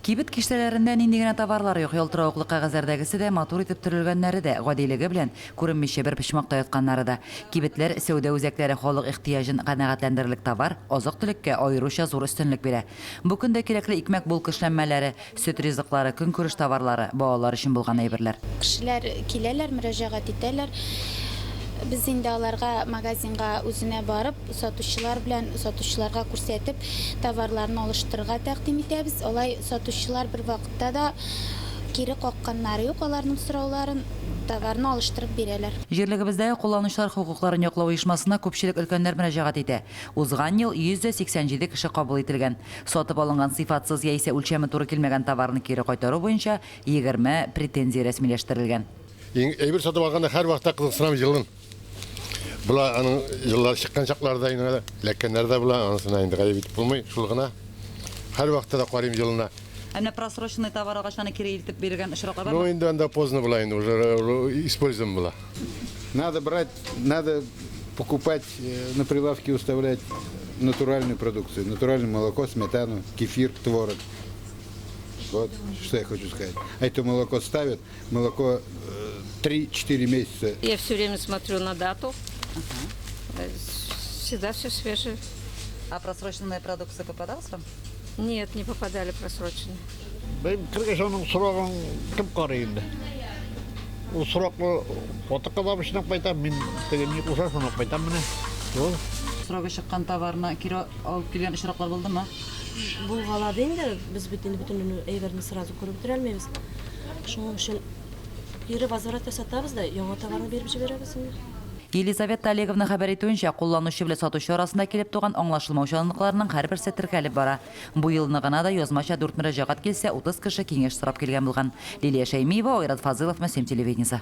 Кибет киштеләрендә нинди генә товарлар юк, ялтыравыклы кәгазьләрдәгесе дә, матур итеп төрелгәннәре дә, гадилеге белән күренмичә бер почмакта ятканнары да. Кибетләр сәүдә үзәкләре халык ихтыяҗын канәгатьләндерерлек товар, азык-төлеккә аеруча зур өстенлек бирә. Бу көндә кирәкле икмәк булка эшләнмәләре, сөт ризыклары, көнкүреш товарлары балалар өчен булган әйберләр. Кешеләр киләләр, мөрәҗәгать итәләр. Biz инде аларга магазинга үзенә барып, сатучыларга күрсәтеп, товарларны алыштырырга тәкъдим итәбез. Алай сатучылар бер вакытта да кире какканнары юк, аларның сорауларын товарны алыштырып бирәләр. Җирлегебездәге кулланучылар хокукларын яклау оешмасына күпчелек өлкәннәр мөрәҗәгать итә. Узган ел 187 кеше кабул ителгән. Сатып алынган сыйфатсыз яисә үлчәме туры килмәгән товарны кире кайтару буенча 20 претензия рәсмиләштерелгән. Әйбер сатып алганда һәр вакытта кызыксынам җылын. Була аның җыллар чыккан чакларда инде ләккәннәрдә була, анысына инде гаеп итеп булмый, шул гына. Һәр вакытта да карыйм җылына. Әмма просроченный товар агачаны кире илтеп биргән очраклар бар. Ну инде анда поздно була инде, уже используем була. Надо покупать на прилавке, выставлять натуральную продукцию, натуральное молоко, сметану, кефир, творог. Вот что я хочу сказать. А это молоко ставят, молоко 3-4 месяца. Я все время смотрю на дату. Всегда все свежее. А просроченная продукция попадалась вам? Нет, не попадали просроченные. Ben Kırgızistan'ın sorağın kim karıydı? O soraklı otaka babışına paytam min tegeni uşasına paytam mene. Yol. Срогы чыккан товарны кире алып килгән очраклар булдымы? Булгалады инде, без бүтән әйберне сразу күреп тора алмыйбыз. Шуның өчен кире возврат ясатабыз да, яңа товарны биреп җибәрәбез инде. Елизавета Олеговна хәбәр итүенчә, кулланучы белән сатучы арасында килеп туган аңлашылмаучанлыкларның һәрберсе теркәлеп бара. Бу елны гына да язмача 4 мөрәҗәгать килсә, 30 кеше киңәш сорап килгән булган. Лилия Шәймиева, Айрат Фазылов, Мәсәм телевидениесе.